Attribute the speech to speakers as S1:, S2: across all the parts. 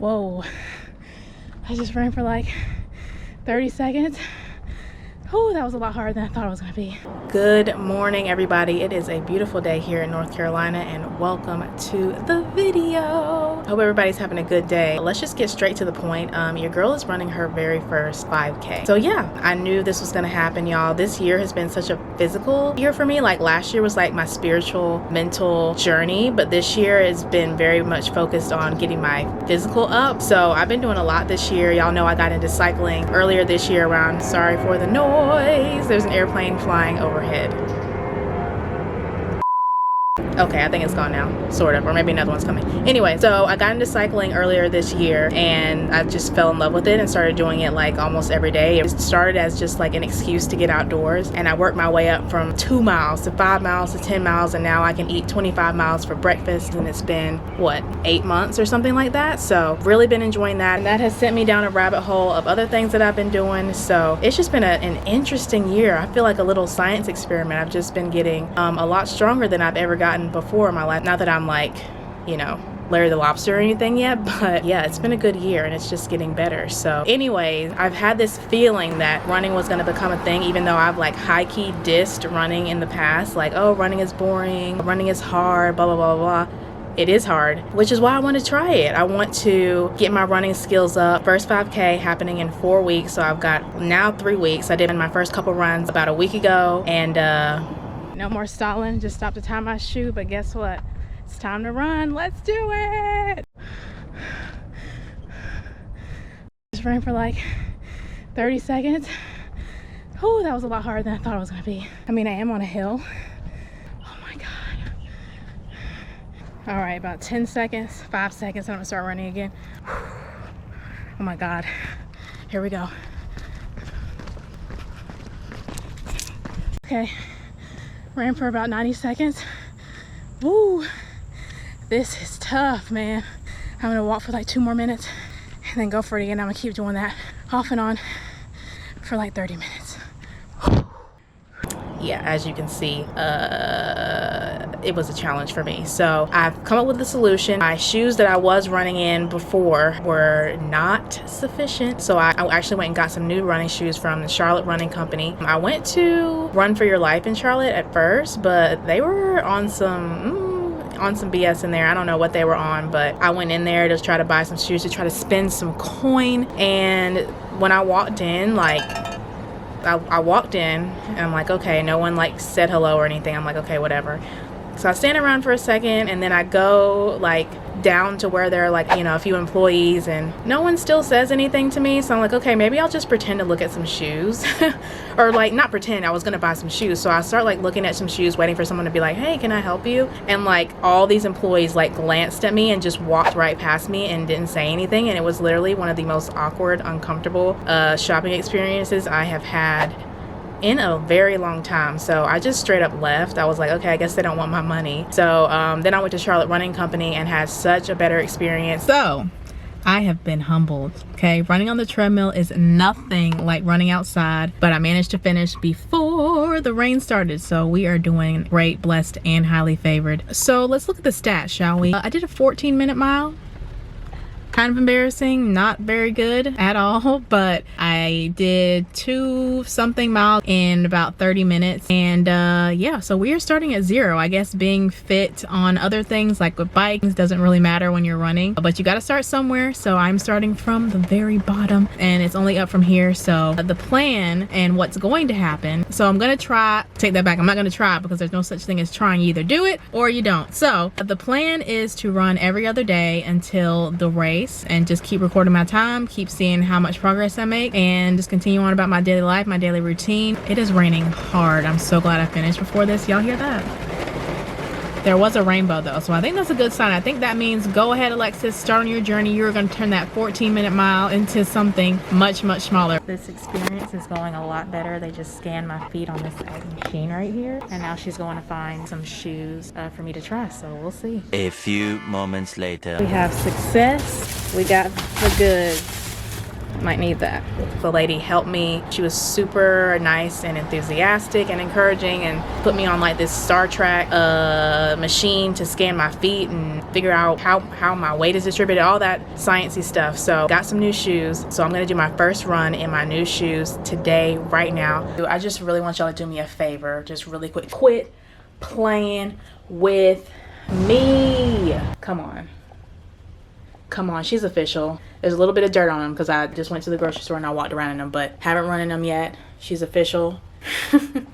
S1: Whoa, I just ran for like 30 seconds. Oh, that was a lot harder than I thought it was gonna be. Good morning, everybody. It is a beautiful day here in North Carolina, and welcome to the video. Hope everybody's having a good day. Let's just get straight to the point. Your girl is running her very first 5K. So yeah, I knew this was gonna happen, y'all. This year has been such a physical year for me. Like last year was like my spiritual, mental journey, but this year has been very much focused on getting my physical up. So I've been doing a lot this year. Y'all know I got into cycling earlier this year around, sorry for the noise. There's an airplane flying overhead. Okay, I think it's gone now, sort of, or maybe another one's coming. Anyway, so I got into cycling earlier this year and I just fell in love with it and started doing it like almost every day. It started as just like an excuse to get outdoors, and I worked my way up from 2 miles to 5 miles to 10 miles, and now I can eat 25 miles for breakfast, and it's been, what, 8 months or something like that? So really been enjoying that, and that has sent me down a rabbit hole of other things that I've been doing. So it's just been an interesting year. I feel like a little science experiment. I've just been getting a lot stronger than I've ever gotten before in my life. Not that I'm like, you know, Larry the Lobster or anything yet, but yeah, it's been a good year and it's just getting better. So anyways, I've had this feeling that running was going to become a thing, even though I've like high-key dissed running in the past, like, oh, running is boring, running is hard, blah blah blah blah. It is hard, which is why I want to try it. I want to get my running skills up. First 5K happening in 4 weeks, so I've got now 3 weeks. I did my first couple runs about a week ago, and no more stalling, just stopped to tie my shoe, but guess what? It's time to run. Let's do it. Just ran for like 30 seconds. Oh, that was a lot harder than I thought it was gonna be. I mean, I am on a hill. Oh my God. All right, about 10 seconds, 5 seconds, and I'm gonna start running again. Oh my God. Here we go. Okay. Ran for about 90 seconds. Woo, this is tough, man. I'm gonna walk for like 2 more minutes and then go for it again. I'm gonna keep doing that off and on for like 30 minutes. Yeah, as you can see, it was a challenge for me. So I've come up with a solution. My shoes that I was running in before were not sufficient. So I actually went and got some new running shoes from the Charlotte Running Company. I went to Run for Your Life in Charlotte at first, but they were on some BS in there. I don't know what they were on, but I went in there to try to buy some shoes to try to spend some coin. And when I walked in, like, I walked in and I'm like, okay, no one like said hello or anything. I'm like, okay, whatever. So I stand around for a second and then I go like down to where there are like, you know, a few employees, and no one still says anything to me. So I'm like, okay, maybe I'll just pretend to look at some shoes. Or like, not pretend, I was gonna buy some shoes. So I start like looking at some shoes, waiting for someone to be like, hey, can I help you? And like all these employees like glanced at me and just walked right past me and didn't say anything. And it was literally one of the most awkward, uncomfortable shopping experiences I have had in a very long time. So I just straight up left. I was like, okay, I guess they don't want my money. So then I went to Charlotte Running Company and had such a better experience. So I have been humbled. Okay, running on the treadmill is nothing like running outside, but I managed to finish before the rain started. So we are doing great, blessed, and highly favored. So let's look at the stats, shall we? I did a 14-minute mile. Kind of embarrassing, not very good at all, but I did 2-something miles in about 30 minutes. And yeah, so we are starting at 0. I guess being fit on other things like with bikes doesn't really matter when you're running, but you got to start somewhere. So I'm starting from the very bottom and it's only up from here. So the plan and what's going to happen, so I'm gonna try, take that back, I'm not gonna try because there's no such thing as trying. You either do it or you don't. So the plan is to run every other day until the race, and just keep recording my time, keep seeing how much progress I make, and just continue on about my daily life, my daily routine. It is raining hard. I'm so glad I finished before this. Y'all hear that? There was a rainbow though, so I think that's a good sign. I think that means go ahead, Alexis, start on your journey. You're going to turn that 14-minute mile into something much, much smaller. This experience is going a lot better. They just scanned my feet on this machine right here, and now she's going to find some shoes for me to try, so we'll see.
S2: A few moments later.
S1: We have success. We got the goods. Might need that. The lady helped me. She was super nice and enthusiastic and encouraging, and put me on like this Star Trek machine to scan my feet and figure out how my weight is distributed, all that sciencey stuff. So got some new shoes. So I'm gonna do my first run in my new shoes today, right now. I just really want y'all to do me a favor, just really quick. Quit playing with me. Come on. Come on, she's official. There's a little bit of dirt on them because I just went to the grocery store and I walked around in them, but haven't run in them yet. She's official.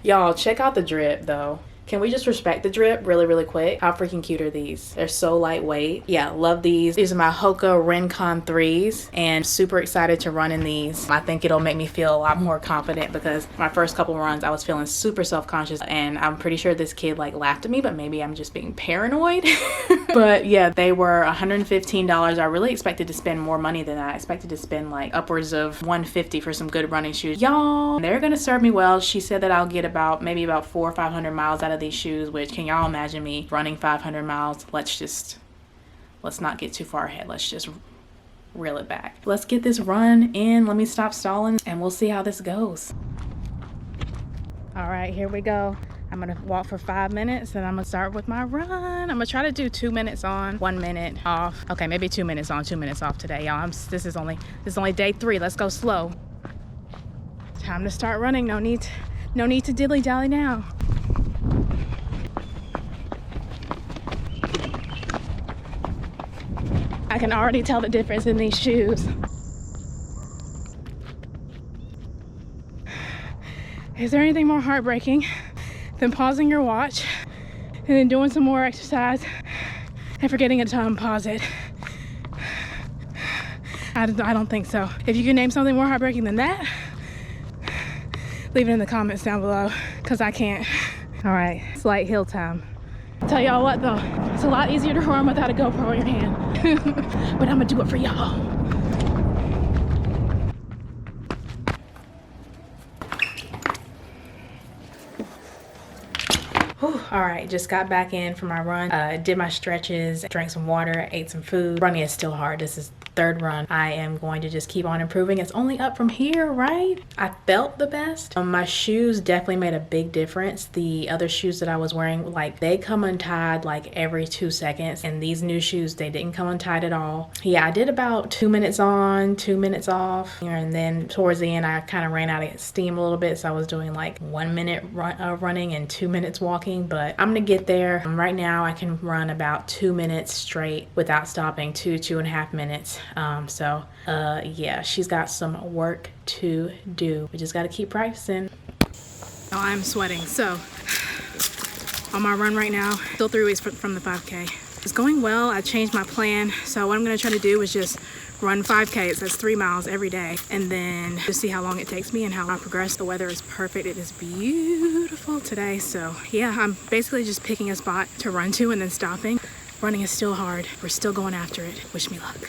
S1: Y'all, check out the drip though. Can we just respect the drip really quick? How freaking cute are these? They're so lightweight. Yeah, love these. These are my Hoka Rincon 3s, and super excited to run in these. I think it'll make me feel a lot more confident because my first couple runs I was feeling super self-conscious, and I'm pretty sure this kid like laughed at me, but maybe I'm just being paranoid. But yeah, they were $115. I really expected to spend more money than that. I expected to spend like upwards of $150 for some good running shoes. Y'all, they're gonna serve me well. She said that I'll get maybe about 400 or 500 miles out of these shoes, which, can y'all imagine me running 500 miles? Let's not get too far ahead. Let's just reel it back. Let's get this run in. Let me stop stalling and we'll see how this goes. All right, here we go. I'm gonna walk for 5 minutes and I'm gonna start with my run. I'm gonna try to do 2 minutes on, 1 minute off. Okay, maybe 2 minutes on, 2 minutes off today, y'all. This is only day 3. Let's go slow. Time to start running. No need to dilly-dally now. I can already tell the difference in these shoes. Is there anything more heartbreaking than pausing your watch and then doing some more exercise and forgetting to unpause it? I don't think so. If you can name something more heartbreaking than that, leave it in the comments down below, because I can't. All right, slight hill time. Tell y'all what though, it's a lot easier to run without a GoPro in your hand. But I'm gonna do it for y'all. All right, just got back in from my run, did my stretches, drank some water, ate some food. Running is still hard. This is third run. I am going to just keep on improving. It's only up from here, right? I felt the best. My shoes definitely made a big difference. The other shoes that I was wearing, like, they come untied like every 2 seconds, and these new shoes, they didn't come untied at all. Yeah, I did about 2 minutes on, 2 minutes off, and then towards the end I kind of ran out of steam a little bit, so I was doing like 1 minute running and 2 minutes walking, but I'm gonna get there. Right now I can run about 2 minutes straight without stopping, 2.5 minutes. Yeah, she's got some work to do. We just got to keep practicing. Oh, I'm sweating. So on my run right now, still 3 weeks from the 5K. It's going well. I changed my plan. So what I'm going to try to do is just run 5Ks. That's 3 miles every day, and then just see how long it takes me and how I progress. The weather is perfect. It is beautiful today. So yeah, I'm basically just picking a spot to run to and then stopping. Running is still hard. We're still going after it. Wish me luck.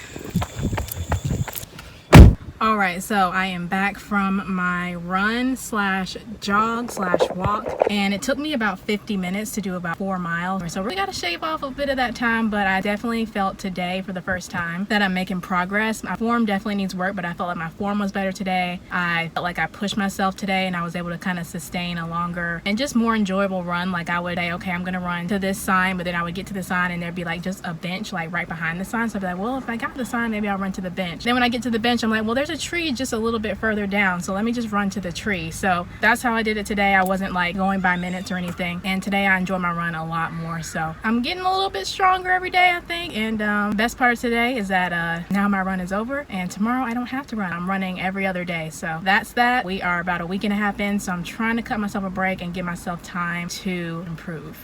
S1: All right, so I am back from my run slash jog slash walk, and it took me about 50 minutes to do about 4 miles. So really got to shave off a bit of that time, but I definitely felt today for the first time that I'm making progress. My form definitely needs work, but I felt like my form was better today. I felt like I pushed myself today, and I was able to kind of sustain a longer and just more enjoyable run. Like, I would say, okay, I'm gonna run to this sign, but then I would get to the sign and there'd be like just a bench like right behind the sign. So I'd be like, well, if I got to the sign, maybe I'll run to the bench. Then when I get to the bench, I'm like, well, there's a tree just a little bit further down, so let me just run to the tree. So that's how I did it today. I wasn't like going by minutes or anything, and today I enjoy my run a lot more. So I'm getting a little bit stronger every day, I think. And best part of today is that now my run is over, and tomorrow I don't have to run. I'm running every other day. So that's that. We are about a week and a half in, so I'm trying to cut myself a break and give myself time to improve.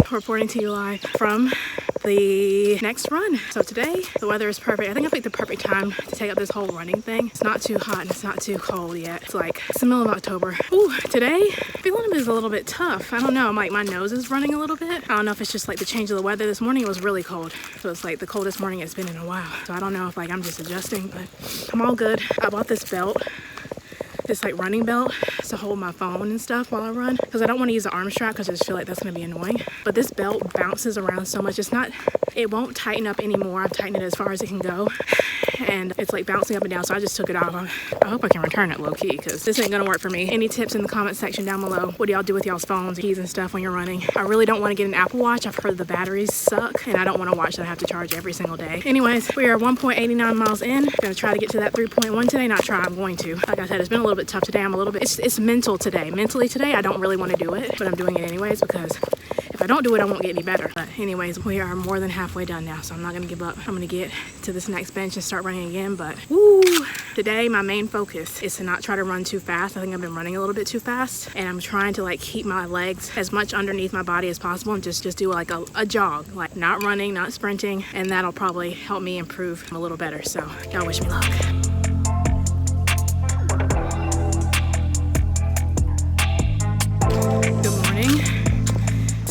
S1: Reporting to you live from the next run. So today the weather is perfect. I think I picked the perfect time to take up this whole running thing. It's not too hot and it's not too cold yet. It's the middle of October. Ooh, today feeling is a little bit tough. I don't know, like my nose is running a little bit. I don't know if it's just like the change of the weather. This morning it was really cold, so it's like the coldest morning it's been in a while. So I don't know if like I'm just adjusting, but I'm all good. I bought this belt, this like running belt, to hold my phone and stuff while I run, because I don't want to use the arm strap because I just feel like that's going to be annoying. But this belt bounces around so much, it won't tighten up anymore. I've tightened it as far as it can go, and it's like bouncing up and down, so I just took it off. I hope I can return it low-key because this ain't gonna work for me. Any tips in the comment section down below? What do y'all do with y'all's phones, keys and stuff when you're running? I really don't want to get an Apple Watch. I've heard the batteries suck, and I don't want a watch that I have to charge every single day. Anyways, we are 1.89 miles in. Gonna try to get to that 3.1 today. Not try, I'm going to. Like I said, it's been a little bit tough today. I'm a little bit, it's mental today. Mentally today, I don't really want to do it, but I'm doing it anyways because if I don't do it, I won't get any better. But anyways, we are more than halfway done now, so I'm not gonna give up. I'm gonna get to this next bench and start running again. But woo, today my main focus is to not try to run too fast. I think I've been running a little bit too fast, and I'm trying to like keep my legs as much underneath my body as possible and just do like a jog, like not running, not sprinting, and that'll probably help me improve a little better. So y'all wish me luck.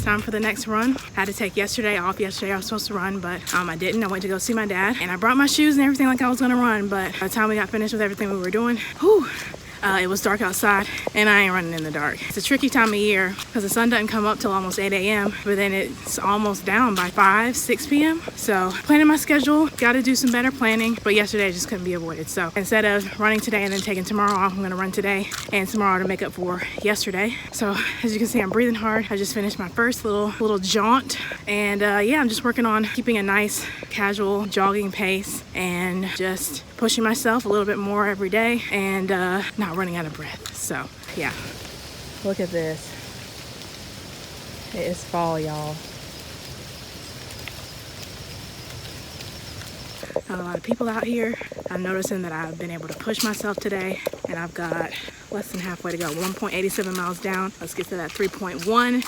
S1: Time for the next run. I had to take yesterday off. Yesterday I was supposed to run, but I didn't. I went to go see my dad, and I brought my shoes and everything like I was gonna run, but by the time we got finished with everything we were doing, whew, it was dark outside, and I ain't running in the dark. It's a tricky time of year because the sun doesn't come up till almost 8 a.m., but then it's almost down by 5, 6 p.m. So planning my schedule, got to do some better planning, but yesterday just couldn't be avoided. So instead of running today and then taking tomorrow off, I'm gonna run today and tomorrow to make up for yesterday. So as you can see, I'm breathing hard. I just finished my first little jaunt, and yeah, I'm just working on keeping a nice casual jogging pace and just pushing myself a little bit more every day and not running out of breath. So yeah, look at this. It is fall, y'all. Not a lot of people out here. I'm noticing that I've been able to push myself today, and I've got less than halfway to go. 1.87 miles down. Let's get to that 3.1.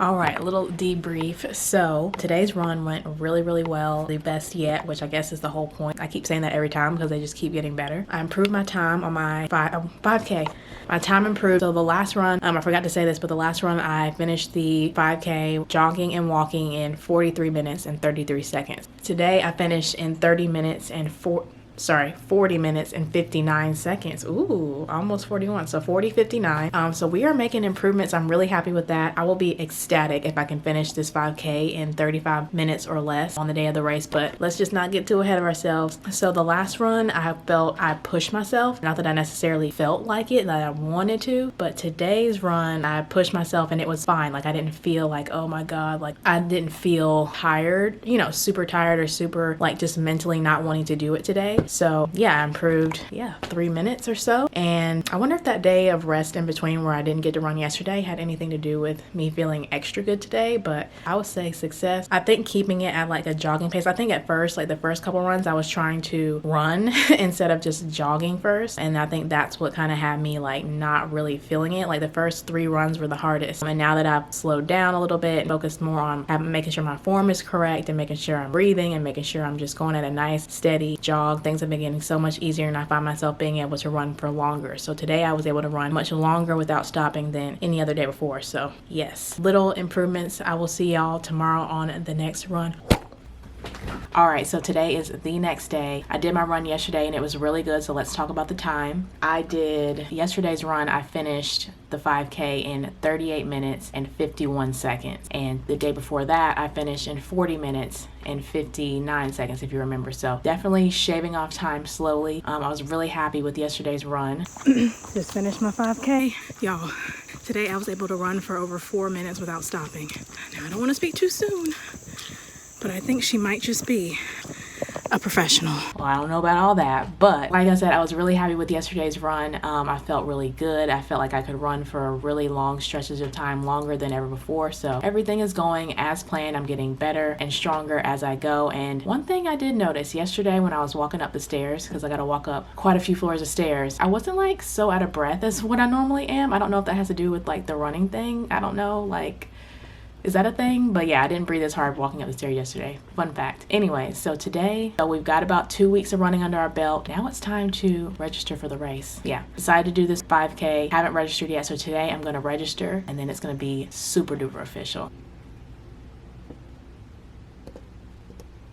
S1: All right, a little debrief. So today's run went really well, the best yet, which I guess is the whole point. I keep saying that every time because they just keep getting better. I improved my time on my 5K. My time improved. So the last run, I forgot to say this, but the last run I finished the 5K jogging and walking in 43 minutes and 33 seconds. Today I finished in 40 minutes and 59 seconds. Ooh, almost 41. So 40:59. So we are making improvements. I'm really happy with that. I will be ecstatic if I can finish this 5K in 35 minutes or less on the day of the race, but let's just not get too ahead of ourselves. So the last run, I felt I pushed myself. Not that I necessarily felt like it, that I wanted to, but today's run, I pushed myself and it was fine. Like I didn't feel like, oh my God, like I didn't feel tired, you know, super tired or super like just mentally not wanting to do it today. So yeah, I improved 3 minutes or so. And I wonder if that day of rest in between where I didn't get to run yesterday had anything to do with me feeling extra good today, but I would say success. I think keeping it at like a jogging pace. I think at first, like the first couple runs, I was trying to run instead of just jogging first. And I think that's what kind of had me like not really feeling it. Like the first 3 runs were the hardest. And now that I've slowed down a little bit, focused more on making sure my form is correct and making sure I'm breathing and making sure I'm just going at a nice steady jog, things have been getting so much easier, and I find myself being able to run for longer. So today I was able to run much longer without stopping than any other day before. So yes, little improvements. I will see y'all tomorrow on the next run. All right, so today is the next day. I did my run yesterday and it was really good, so let's talk about the time. I did yesterday's run. I finished the 5K in 38 minutes and 51 seconds. And the day before that, I finished in 40 minutes and 59 seconds, if you remember. So definitely shaving off time slowly. I was really happy with yesterday's run. Just finished my 5K. Y'all, today I was able to run for over 4 minutes without stopping. Now, I don't want to speak too soon, but I think she might just be a professional. Well, I don't know about all that, but like I said, I was really happy with yesterday's run. I felt really good. I felt like I could run for really long stretches of time, longer than ever before. So everything is going as planned. I'm getting better and stronger as I go. And one thing I did notice yesterday when I was walking up the stairs, because I got to walk up quite a few floors of stairs, I wasn't like so out of breath as what I normally am. I don't know if that has to do with like the running thing. I don't know, like, is that a thing? But yeah, I didn't breathe as hard walking up the stairs yesterday. Fun fact. Anyway, so today, we've got about 2 weeks of running under our belt. Now it's time to register for the race. Yeah, decided to do this 5K. Haven't registered yet, so today I'm going to register, and then it's going to be super duper official.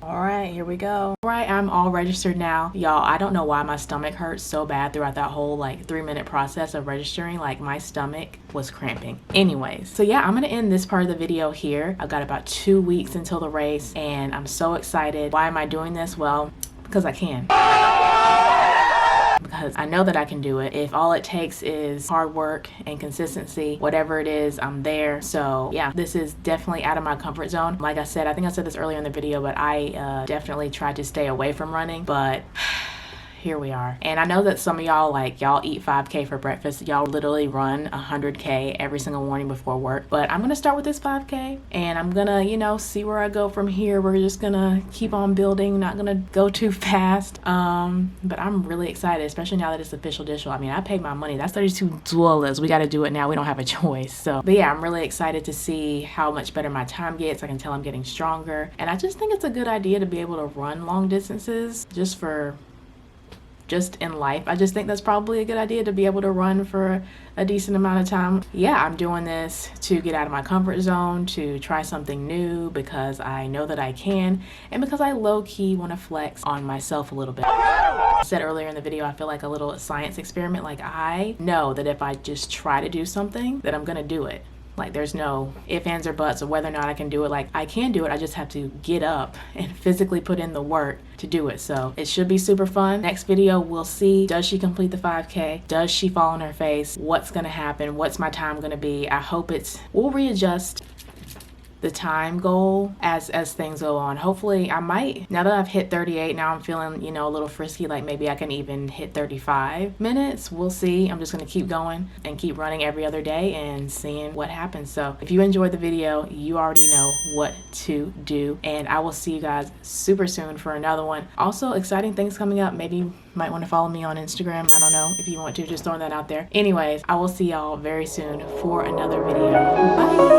S1: All right, here we go. All right, I'm all registered now. Y'all, I don't know why my stomach hurt so bad throughout that whole like 3-minute process of registering. Like my stomach was cramping. Anyways, so yeah, I'm gonna end this part of the video here. I've got about 2 weeks until the race and I'm so excited. Why am I doing this? Well, because I can. Because I know that I can do it. If all it takes is hard work and consistency, whatever it is, I'm there. So yeah, this is definitely out of my comfort zone. Like I said, I think I said this earlier in the video, but I definitely tried to stay away from running, but here we are. And I know that some of y'all, like, y'all eat 5K for breakfast. Y'all literally run 100K every single morning before work. But I'm gonna start with this 5K and I'm gonna, you know, see where I go from here. We're just gonna keep on building, not gonna go too fast. But I'm really excited, especially now that it's official. I mean, I paid my money. That's $32. We gotta do it now. We don't have a choice. So, but yeah, I'm really excited to see how much better my time gets. I can tell I'm getting stronger. And I just think it's a good idea to be able to run long distances just in life. I just think that's probably a good idea to be able to run for a decent amount of time. Yeah, I'm doing this to get out of my comfort zone, to try something new because I know that I can, and because I low-key want to flex on myself a little bit. I said earlier in the video, I feel like a little science experiment. Like I know that if I just try to do something, that I'm gonna do it. Like there's no ifs, ands, or buts of whether or not I can do it. Like I can do it, I just have to get up and physically put in the work to do it. So it should be super fun. Next video, we'll see, does she complete the 5K? Does she fall on her face? What's gonna happen? What's my time gonna be? I hope we'll readjust the time goal as things go on. Hopefully I might, now that I've hit 38, now I'm feeling, you know, a little frisky, like maybe I can even hit 35 minutes. We'll see. I'm just gonna keep going and keep running every other day and seeing what happens. So if you enjoyed the video, you already know what to do, and I will see you guys super soon for another one. Also, exciting things coming up. Maybe you might want to follow me on Instagram. I don't know if you want to, just throwing that out there. Anyways, I will see y'all very soon for another video. Bye.